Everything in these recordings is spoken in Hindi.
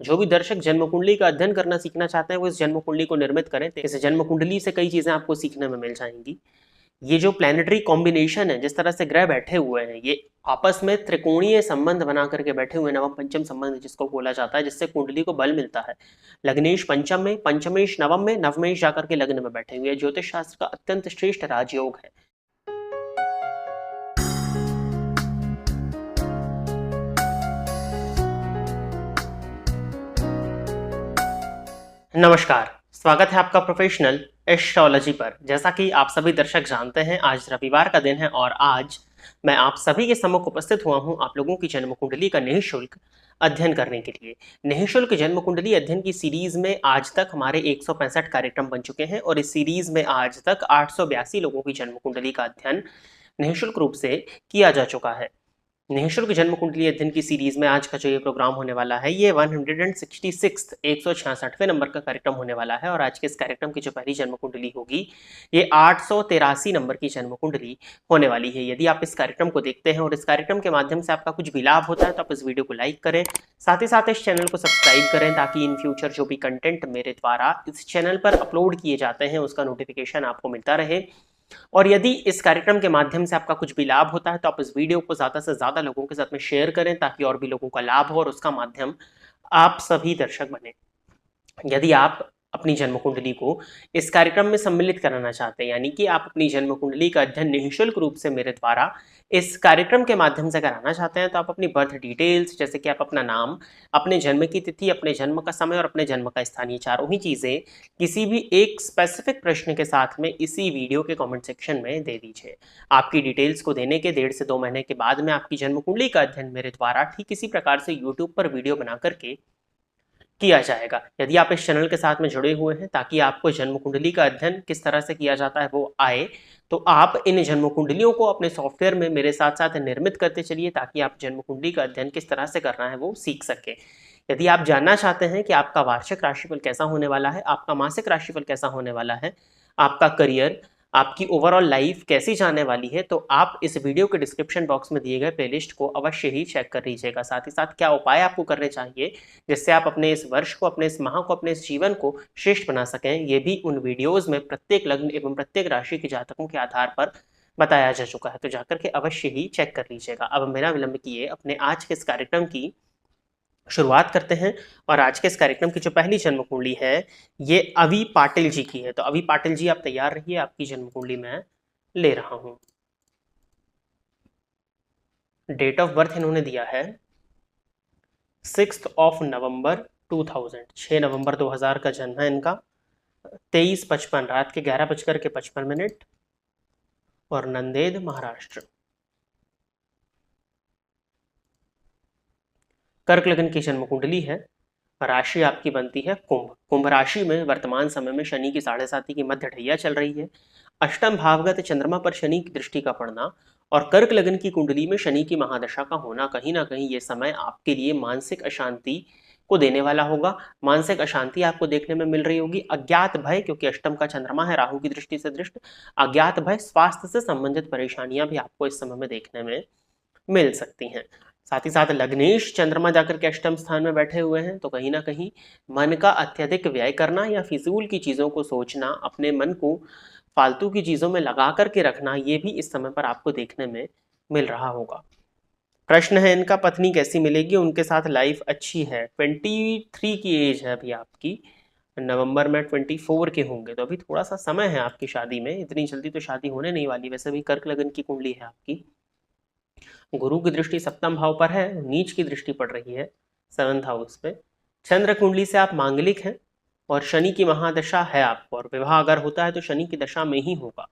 जो भी दर्शक जन्म कुंडली का अध्ययन करना सीखना चाहते हैं वो इस जन्म कुंडली को निर्मित करें। इस जन्म कुंडली से कई चीजें आपको सीखने में मिल जाएंगी। ये जो प्लैनेटरी कॉम्बिनेशन है, जिस तरह से ग्रह बैठे हुए हैं, ये आपस में त्रिकोणीय संबंध बना करके बैठे हुए, नवम पंचम संबंध जिसको बोला जाता है, जिससे कुंडली को बल मिलता है। लग्नेश पंचम में, पंचमेश नवम में, नवमेश जाकर के लग्न में बैठे हुए, ज्योतिष शास्त्र का अत्यंत श्रेष्ठ राजयोग है। नमस्कार, स्वागत है आपका प्रोफेशनल एस्ट्रोलॉजी पर। जैसा कि आप सभी दर्शक जानते हैं, आज रविवार का दिन है और आज मैं आप सभी के सम्मुख उपस्थित हुआ हूं आप लोगों की जन्म कुंडली का निःशुल्क अध्ययन करने के लिए। निःशुल्क जन्म कुंडली अध्ययन की सीरीज में आज तक हमारे 165 कार्यक्रम बन चुके हैं और इस सीरीज में आज तक 882 लोगों की जन्म कुंडली का अध्ययन निःशुल्क रूप से किया जा चुका है। निःशुल्क जन्म कुंडली अध्ययन की सीरीज में आज का जो ये प्रोग्राम होने वाला है, ये 166 166वें नंबर का कार्यक्रम होने वाला है और आज के इस कार्यक्रम की जो पहली जन्म कुंडली होगी, ये 883 नंबर की जन्म कुंडली होने वाली है। यदि आप इस कार्यक्रम को देखते हैं और इस कार्यक्रम के माध्यम से आपका कुछ भी लाभ होता है तो आप इस वीडियो को लाइक करें, साथ ही साथ इस चैनल को सब्सक्राइब करें ताकि इन फ्यूचर जो भी कंटेंट मेरे द्वारा इस चैनल पर अपलोड किए जाते हैं उसका नोटिफिकेशन आपको मिलता रहे। और यदि इस कार्यक्रम के माध्यम से आपका कुछ भी लाभ होता है तो आप इस वीडियो को ज़्यादा से ज़्यादा लोगों के साथ में शेयर करें ताकि और भी लोगों का लाभ हो और उसका माध्यम आप सभी दर्शक बने। यदि आप अपनी जन्म कुंडली को इस कार्यक्रम में सम्मिलित कराना चाहते हैं, यानी कि आप अपनी जन्म कुंडली का अध्ययन निःशुल्क रूप से मेरे द्वारा इस कार्यक्रम के माध्यम से कराना चाहते हैं, तो आप अपनी बर्थ डिटेल्स, जैसे कि आप अपना नाम, अपने जन्म की तिथि, अपने जन्म का समय और अपने जन्म का स्थान, ये चारों ही चीज़ें किसी भी एक स्पेसिफिक प्रश्न के साथ में इसी वीडियो के कमेंट सेक्शन में दे दीजिए। आपकी डिटेल्स को देने के 1.5 से 2 महीने के बाद में आपकी जन्म कुंडली का अध्ययन मेरे द्वारा ठीक इसी प्रकार से यूट्यूब पर वीडियो बना करके किया जाएगा। यदि आप इस चैनल के साथ में जुड़े हुए हैं ताकि आपको जन्म कुंडली का अध्ययन किस तरह से किया जाता है वो आए, तो आप इन जन्म कुंडलियों को अपने सॉफ्टवेयर में मेरे साथ साथ निर्मित करते चलिए ताकि आप जन्म कुंडली का अध्ययन किस तरह से करना है वो सीख सके। यदि आप जानना चाहते हैं कि आपका वार्षिक राशिफल कैसा होने वाला है, आपका मासिक राशिफल कैसा होने वाला है, आपका करियर, आपकी ओवरऑल लाइफ कैसी जाने वाली है, तो आप इस वीडियो के डिस्क्रिप्शन बॉक्स में दिए गए प्लेलिस्ट को अवश्य ही चेक कर लीजिएगा। साथ ही साथ क्या उपाय आपको करने चाहिए जिससे आप अपने इस वर्ष को, अपने इस माह को, अपने इस जीवन को श्रेष्ठ बना सकें, ये भी उन वीडियोज में प्रत्येक लग्न एवं प्रत्येक राशि के जातकों के आधार पर बताया जा चुका है। तो जाकर के अवश्य ही चेक कर लीजिएगा। अब बिना विलंब किए अपने आज के इस कार्यक्रम की शुरुआत करते हैं और आज के इस कार्यक्रम की जो पहली जन्म कुंडली है, ये अभी पाटिल जी की है। तो अभी पाटिल जी आप तैयार रहिए, आपकी जन्म कुंडली मैं ले रहा हूं। डेट ऑफ बर्थ इन्होंने दिया है 6 नवंबर 2000, 6 नवंबर 2000 का जन्म है इनका। 23:55 रात के 11:55 और नंदेद, महाराष्ट्र। कर्क लग्न की जन्म कुंडली है। राशि आपकी बनती है कुंभ। कुंभ राशि में वर्तमान समय में शनि की 7.5 की मध्य ढैया चल रही है। अष्टम भावगत चंद्रमा पर शनि की दृष्टि का पड़ना और कर्क लग्न की कुंडली में शनि की महादशा का होना, कहीं ना कहीं ये समय आपके लिए मानसिक अशांति को देने वाला होगा। मानसिक अशांति आपको देखने में मिल रही होगी। अज्ञात भय, क्योंकि अष्टम का चंद्रमा है राहु की दृष्टि से दृष्ट, अज्ञात भय, स्वास्थ्य से संबंधित परेशानियां भी आपको इस समय में देखने में मिल सकती हैं। साथ ही साथ लग्नेश चंद्रमा जाकर के अष्टम स्थान में बैठे हुए हैं, तो कहीं ना कहीं मन का अत्यधिक व्यय करना या फिजूल की चीज़ों को सोचना, अपने मन को फालतू की चीज़ों में लगा करके रखना, ये भी इस समय पर आपको देखने में मिल रहा होगा। प्रश्न है इनका, पत्नी कैसी मिलेगी? उनके साथ लाइफ अच्छी है। 23 की एज है अभी आपकी, नवंबर में 24 के होंगे, तो अभी थोड़ा सा समय है आपकी शादी में। इतनी जल्दी तो शादी होने नहीं वाली। वैसे भी कर्क लगन की कुंडली है आपकी। गुरु की दृष्टि सप्तम भाव पर है, नीच की दृष्टि पड़ रही है 7th हाउस पे। चंद्र कुंडली से आप मांगलिक हैं और शनि की महादशा है आपको, और विवाह अगर होता है तो शनि की दशा में ही होगा,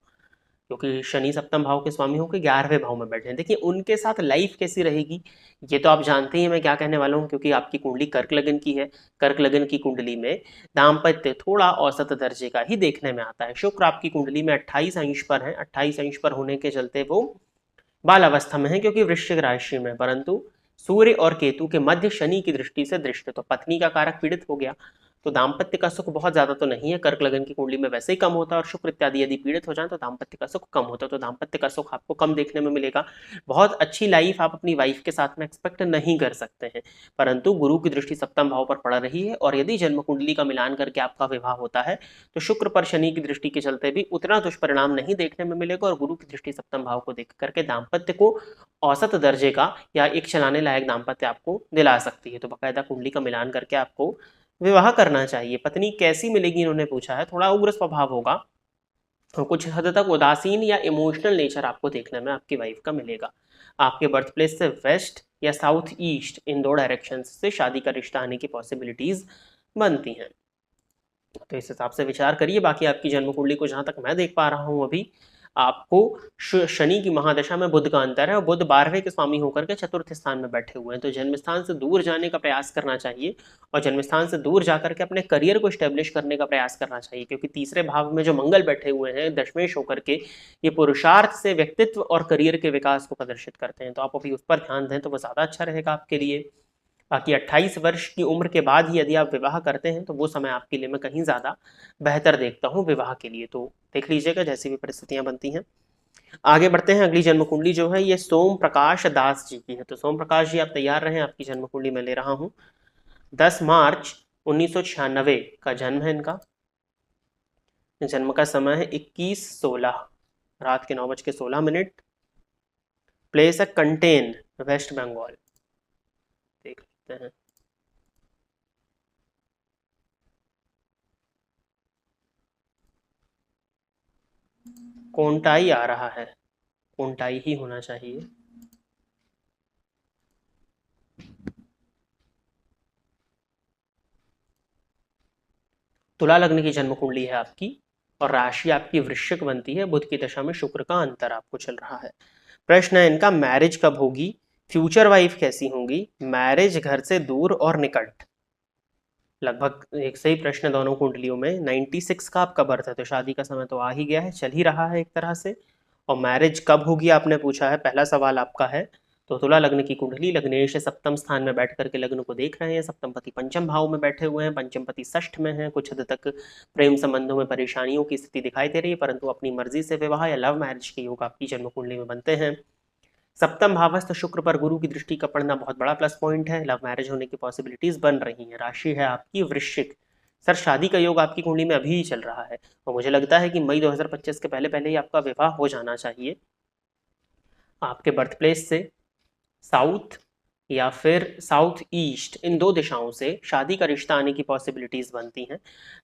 क्योंकि शनि सप्तम भाव के स्वामी होकर 11वें भाव में बैठे हैं। देखिए उनके साथ लाइफ कैसी रहेगी ये तो आप जानते ही मैं क्या कहने वाला हूँ, क्योंकि आपकी कुंडली कर्क लगन की है। कर्क लगन की कुंडली में दाम्पत्य थोड़ा औसत दर्जे का ही देखने में आता है। शुक्र आपकी कुंडली में 28 अंश पर है। 28 अंश पर होने के चलते वो बाल अवस्था में है, क्योंकि वृश्चिक राशि में, परंतु सूर्य और केतु के मध्य शनि की दृष्टि से दृष्ट, तो पत्नी का कारक पीड़ित हो गया। तो दाम्पत्य का सुख बहुत ज्यादा तो नहीं है, कर्क लगन की कुंडली में वैसे ही कम होता है, और शुक्र इत्यादि यदि पीड़ित हो जाए तो दाम्पत्य का सुख कम होता है, तो दाम्पत्य का सुख आपको कम देखने में मिलेगा। बहुत अच्छी लाइफ आप अपनी वाइफ के साथ में एक्सपेक्ट नहीं कर सकते हैं, परंतु गुरु की दृष्टि सप्तम भाव पर पड़ रही है, और यदि जन्म कुंडली का मिलान करके आपका विवाह होता है तो शुक्र पर शनि की दृष्टि के चलते भी उतना दुष्परिणाम नहीं देखने में मिलेगा, और गुरु की दृष्टि सप्तम भाव को देख करके दाम्पत्य को औसत दर्जे का या एक चलाने लायक दाम्पत्य आपको दिला सकती है। तो बाकायदा कुंडली का मिलान करके आपको विवाह करना चाहिए। पत्नी कैसी मिलेगी इन्होंने पूछा है, थोड़ा उग्र स्वभाव होगा और कुछ हद तक उदासीन या इमोशनल नेचर आपको देखने में आपकी वाइफ का मिलेगा। आपके बर्थ प्लेस से वेस्ट या साउथ ईस्ट इन दो डायरेक्शन से शादी का रिश्ता आने की पॉसिबिलिटीज बनती हैं, तो इस हिसाब से विचार करिए। बाकी आपकी जन्म कुंडली को जहां तक मैं देख पा रहा हूं अभी, आपको शनि की महादशा में बुध का अंतर है, और बुध 12वें के स्वामी होकर के चतुर्थ स्थान में बैठे हुए हैं, तो जन्म स्थान से दूर जाने का प्रयास करना चाहिए, और जन्म स्थान से दूर जाकर के अपने करियर को स्टेब्लिश करने का प्रयास करना चाहिए, क्योंकि तीसरे भाव में जो मंगल बैठे हुए हैं दशमेश होकर के, ये पुरुषार्थ से व्यक्तित्व और करियर के विकास को प्रदर्शित करते हैं, तो आप अभी उस पर ध्यान दें तो वो ज़्यादा अच्छा रहेगा आपके लिए। बाकी 28 वर्ष की उम्र के बाद ही यदि आप विवाह करते हैं तो वो समय आपके लिए मैं कहीं ज़्यादा बेहतर देखता हूँ विवाह के लिए, तो देख लीजिएगा जैसी भी परिस्थितियां बनती हैं। आगे बढ़ते हैं। अगली जन्म कुंडली जो है ये सोम प्रकाश दास जी की है, तो सोम प्रकाश जी आप तैयार रहें, आपकी जन्म कुंडली मैं ले रहा हूँ। 10 मार्च 1996 का जन्म है इनका। जन्म का समय है 21:16 रात के 9:16। प्लेस है कंटेन, वेस्ट बंगाल। देख लेते हैं। कोंटाई आ रहा है, कोंटाई ही होना चाहिए। तुला लग्न की जन्म कुंडली है आपकी, और राशि आपकी वृश्चिक बनती है। बुध की दशा में शुक्र का अंतर आपको चल रहा है। प्रश्न है इनका, मैरिज कब होगी, फ्यूचर वाइफ कैसी होंगी, मैरिज घर से दूर और निकट। लगभग एक सही प्रश्न दोनों कुंडलियों में। 96 का आपका बर्थ है, तो शादी का समय तो आ ही गया है, चल ही रहा है एक तरह से। और मैरिज कब होगी आपने पूछा है, पहला सवाल आपका है। तो तुला लग्न की कुंडली, लग्नेश सप्तम स्थान में बैठ करके लग्न को देख रहे हैं, सप्तम पति पंचम भाव में बैठे हुए हैं, पंचम पति षष्ठ में है। कुछ हद तक प्रेम संबंधों में परेशानियों की स्थिति दिखाई दे रही है, परंतु अपनी मर्जी से विवाह या लव मैरिज के योग आपकी जन्म कुंडली में बनते हैं। सप्तम भावस्थ शुक्र पर गुरु की दृष्टि का पड़ना बहुत बड़ा प्लस पॉइंट है, लव मैरिज होने की पॉसिबिलिटीज बन रही हैं। राशि है आपकी वृश्चिक। सर शादी का योग आपकी कुंडली में अभी ही चल रहा है, और मुझे लगता है कि मई 2025 के पहले पहले ही आपका विवाह हो जाना चाहिए। आपके बर्थ प्लेस से साउथ या फिर साउथ ईस्ट इन दो दिशाओं से शादी का रिश्ता आने की पॉसिबिलिटीज बनती हैं।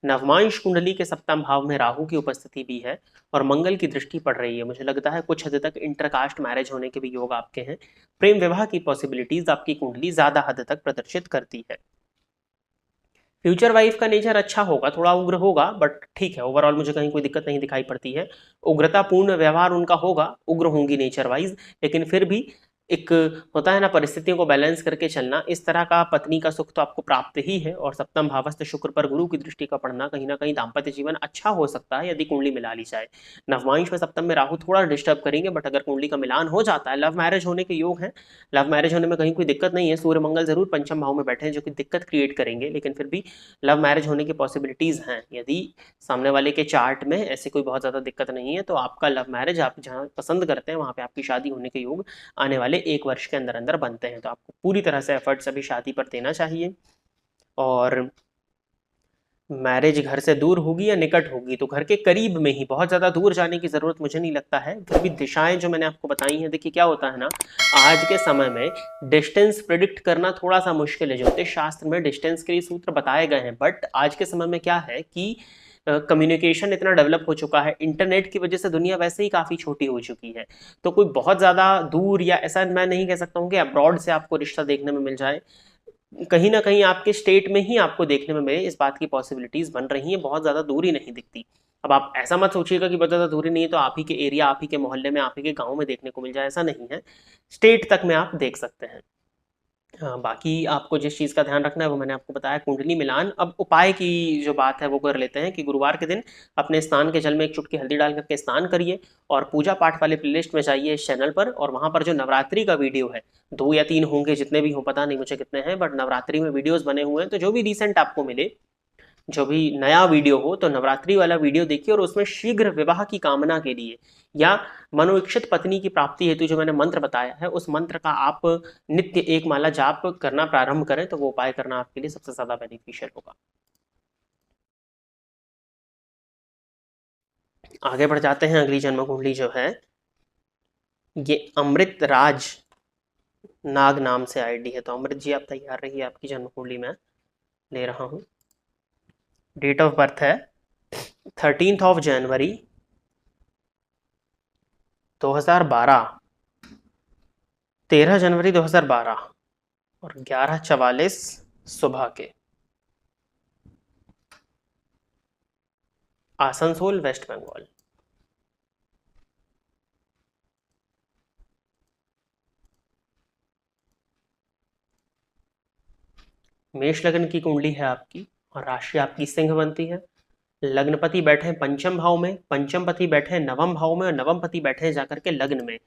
नवमांश कुंडली के सप्तम भाव में राहु की उपस्थिति भी है, और मंगल की दृष्टि पड़ रही है। मुझे लगता है कुछ हद तक इंटरकास्ट मैरिज होने के भी योग आपके हैं। प्रेम विवाह की पॉसिबिलिटीज आपकी कुंडली ज्यादा हद तक प्रदर्शित करती है। फ्यूचर वाइफ का नेचर अच्छा होगा, थोड़ा उग्र होगा, बट ठीक है, ओवरऑल मुझे कहीं कोई दिक्कत नहीं दिखाई पड़ती है। उग्रतापूर्ण व्यवहार उनका होगा, उग्र होंगी नेचर वाइज, लेकिन फिर भी एक होता है ना परिस्थितियों को बैलेंस करके चलना, इस तरह का पत्नी का सुख तो आपको प्राप्त ही है। और सप्तम भावस्थ शुक्र पर गुरु की दृष्टि का पड़ना कहीं ना कहीं दाम्पत्य जीवन अच्छा हो सकता है यदि कुंडली मिला ली जाए। नवमांश में सप्तम में राहु थोड़ा डिस्टर्ब करेंगे, बट अगर कुंडली का मिलान हो जाता है, लव मैरिज होने के योग है, लव मैरिज होने में कहीं कोई दिक्कत नहीं है। सूर्य मंगल जरूर पंचम भाव में बैठे हैं जो कि दिक्कत क्रिएट करेंगे, लेकिन फिर भी लव मैरिज होने की पॉसिबिलिटीज हैं। यदि सामने वाले के चार्ट में ऐसी कोई बहुत ज्यादा दिक्कत नहीं है तो आपका लव मैरिज आप जहाँ पसंद करते हैं वहां पे आपकी शादी होने के योग आने वाले 1 वर्ष के अंदर अंदर बनते हैं। तो आपको पूरी तरह से एफर्ट्स अभी शादी पर देना चाहिए। और मैरिज घर से दूर होगी या निकट होगी, तो घर के करीब में ही, बहुत ज़्यादा दूर जाने की ज़रूरत मुझे नहीं लगता है। फिर भी दिशाएं जो मैंने आपको बताई हैं, देखिए क्या होता है ना, आज के समय में डिस्टेंस प्रिडिक्ट करना थोड़ा सा मुश्किल है। ज्योतिष शास्त्र में डिस्टेंस के लिए सूत्र बताए गए हैं, बट आज के समय में क्या है कि कम्युनिकेशन इतना डेवलप हो चुका है, इंटरनेट की वजह से दुनिया वैसे ही काफ़ी छोटी हो चुकी है। तो कोई बहुत ज़्यादा दूर या ऐसा मैं नहीं कह सकता हूँ कि अब्रॉड से आपको रिश्ता देखने में मिल जाए, कहीं ना कहीं आपके स्टेट में ही आपको देखने में मिले, इस बात की पॉसिबिलिटीज बन रही हैं। बहुत ज़्यादा दूरी नहीं दिखती। अब आप ऐसा मत सोचिएगा कि बहुत ज़्यादा दूरी नहीं है तो आप ही के एरिया, आप ही के मोहल्ले में, आप ही के गांव में देखने को मिल जाए, ऐसा नहीं है। स्टेट तक में आप देख सकते हैं। हाँ, बाकी आपको जिस चीज़ का ध्यान रखना है वो मैंने आपको बताया, कुंडली मिलान। अब उपाय की जो बात है वो कर लेते हैं कि गुरुवार के दिन अपने स्नान के जल में 1 चुटकी हल्दी डाल करके स्नान करिए, और पूजा पाठ वाले प्लेलिस्ट में जाइए इस चैनल पर, और वहाँ पर जो नवरात्रि का वीडियो है, 2 या 3 होंगे, जितने भी हो पता नहीं मुझे कितने हैं, बट नवरात्रि में वीडियोज़ बने हुए हैं, तो जो भी रिसेंट आपको मिले जो भी नया वीडियो हो तो नवरात्रि वाला वीडियो देखिए और उसमें शीघ्र विवाह की कामना के लिए या मनोइच्छित पत्नी की प्राप्ति हेतु जो मैंने मंत्र बताया है उस मंत्र का आप नित्य एक माला जाप करना प्रारंभ करें तो वो उपाय करना आपके लिए सबसे ज्यादा बेनिफिशियल होगा। आगे बढ़ जाते हैं। अगली जन्म कुंडली जो है ये अमृत राज नाग नाम से आईडी है। तो अमृत जी आप तैयार रहिए, आपकी जन्म कुंडली में ले रहा हूं। डेट ऑफ बर्थ है 13 जनवरी 2012, 13 जनवरी 2012 और 11:44 सुबह के, आसनसोल वेस्ट बंगाल। मेष लग्न की कुंडली है आपकी और राशि आपकी सिंह बनती है। लग्नपति बैठे हैं पंचम भाव में, पंचम पति बैठे हैं नवम भाव में और नवम पति बैठे हैं जाकर के लग्न में।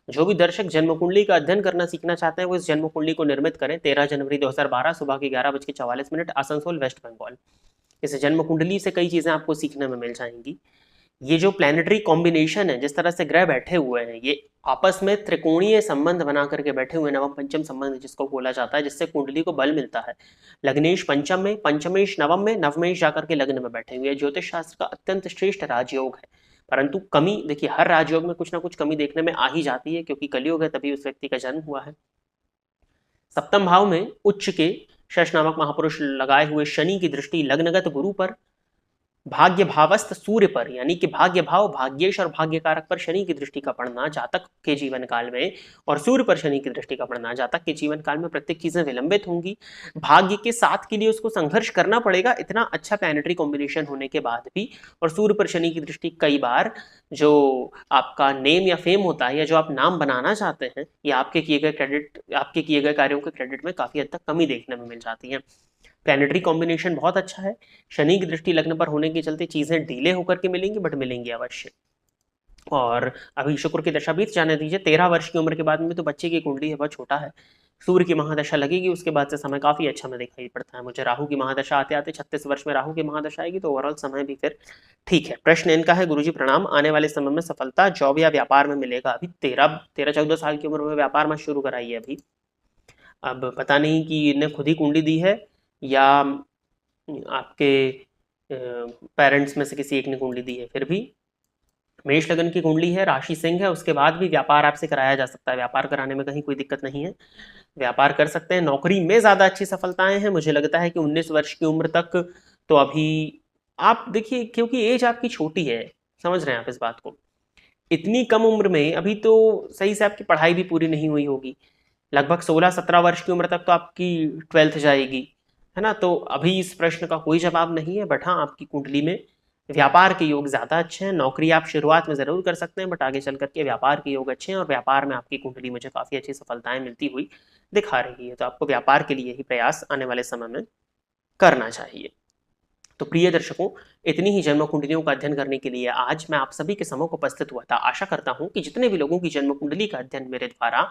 जो भी दर्शक जन्म कुंडली का अध्ययन करना सीखना चाहते हैं वो इस जन्म कुंडली को निर्मित करें। 13 जनवरी 2012 सुबह के 11:44 आसनसोल वेस्ट बंगाल। इस जन्म कुंडली से कई चीजें आपको सीखने में मिल जाएंगी। ये जो प्लैनेटरी कॉम्बिनेशन है, जिस तरह से ग्रह बैठे हुए हैं, ये आपस में त्रिकोणीय संबंध बना करके बैठे हुए नवम पंचम संबंध जिसको बोला जाता है, जिससे कुंडली को बल मिलता है। लग्नेश पंचम में, पंचमेश नवम में, नवमेश जाकर के लग्न में बैठे हुए। ज्योतिष शास्त्र का अत्यंत श्रेष्ठ राजयोग है, परंतु कमी देखिए हर राजयोग में कुछ ना कुछ कमी देखने में आ ही जाती है, क्योंकि कलयुग है तभी उस व्यक्ति का जन्म हुआ है। सप्तम भाव में उच्च के शश नामक महापुरुष लगाए हुए शनि की दृष्टि लग्नगत गुरु पर, भाग्य भावस्थ सूर्य पर, यानी कि भाग्य भाव भाग्येश और भाग्यकारक पर शनि की दृष्टि का पड़ना जातक के जीवन काल में, और सूर्य पर शनि की दृष्टि का पड़ना जातक के जीवन काल में प्रत्येक चीजें विलंबित होंगी। भाग्य के साथ के लिए उसको संघर्ष करना पड़ेगा, इतना अच्छा प्लैनेटरी कॉम्बिनेशन होने के बाद भी। और सूर्य पर शनि की दृष्टि कई बार जो आपका नेम या फेम होता है या जो आप नाम बनाना चाहते हैं या आपके किए गए क्रेडिट, आपके किए गए कार्यों के क्रेडिट में काफी हद तक कमी देखने में मिल जाती है। प्लैनेटरी कॉम्बिनेशन बहुत अच्छा है। शनि की दृष्टि लग्न पर होने के चलते चीजें डिले होकर के मिलेंगी, बट मिलेंगी अवश्य। और अभी शुक्र की दशा बीत जाने दीजिए। 13 वर्ष की उम्र के बाद में तो बच्चे की कुंडली है बहुत छोटा है। सूर्य की महादशा लगेगी, उसके बाद से समय काफी अच्छा में दिखाई पड़ता है मुझे। राहु की महादशा आते आते 36 वर्ष में राहु की महादशा आएगी, तो ओवरऑल समय भी फिर ठीक है। प्रश्न इनका है, गुरुजी प्रणाम, आने वाले समय में सफलता जॉब या व्यापार में मिलेगा? अभी 13-14 साल की उम्र में व्यापार में शुरू कराइए अभी। अब पता नहीं कि इन्हें खुद ही कुंडली दी है या आपके पेरेंट्स में से किसी एक ने कुंडली दी है। फिर भी मेष लगन की कुंडली है, राशि सिंह है, उसके बाद भी व्यापार आपसे कराया जा सकता है। व्यापार कराने में कहीं कोई दिक्कत नहीं है, व्यापार कर सकते हैं। नौकरी में ज्यादा अच्छी सफलताएं हैं। मुझे लगता है कि 19 वर्ष की उम्र तक तो अभी आप देखिए, क्योंकि एज आपकी छोटी है, समझ रहे हैं आप इस बात को। इतनी कम उम्र में अभी तो सही से आपकी पढ़ाई भी पूरी नहीं हुई होगी। लगभग 16-17 वर्ष की उम्र तक तो आपकी 12th जाएगी, है ना। तो अभी इस प्रश्न का कोई जवाब नहीं है, बट हाँ आपकी कुंडली में व्यापार के योग ज्यादा अच्छे हैं। नौकरी आप शुरुआत में जरूर कर सकते हैं, बट आगे चल करके व्यापार के योग अच्छे हैं और व्यापार में आपकी कुंडली मुझे काफी अच्छी सफलताएं मिलती हुई दिखा रही है। तो आपको व्यापार के लिए ही प्रयास आने वाले समय में करना चाहिए। तो प्रिय दर्शकों, इतनी ही जन्म कुंडलियों का अध्ययन करने के लिए आज मैं आप सभी के सम्मुख उपस्थित हुआ था। आशा करता हूं कि जितने भी लोगों की जन्म कुंडली का अध्ययन मेरे द्वारा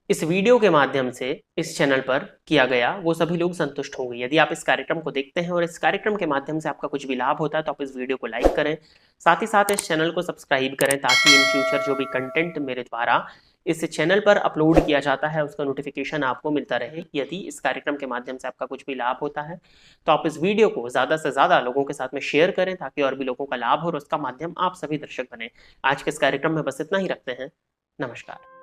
इस वीडियो के माध्यम से इस चैनल पर किया गया, वो सभी लोग संतुष्ट होंगे। यदि आप इस कार्यक्रम को देखते हैं और इस कार्यक्रम के माध्यम से आपका कुछ भी लाभ होता है तो आप इस वीडियो को लाइक करें, साथ ही साथ इस चैनल को सब्सक्राइब करें, ताकि इन फ्यूचर जो भी कंटेंट मेरे द्वारा इस चैनल पर अपलोड किया जाता है उसका नोटिफिकेशन आपको मिलता रहे। यदि इस कार्यक्रम के माध्यम से आपका कुछ भी लाभ होता है तो आप इस वीडियो को ज़्यादा से ज़्यादा लोगों के साथ में शेयर करें, ताकि और भी लोगों का लाभ हो और उसका माध्यम आप सभी दर्शक बने। आज के इस कार्यक्रम में बस इतना ही रखते हैं। नमस्कार।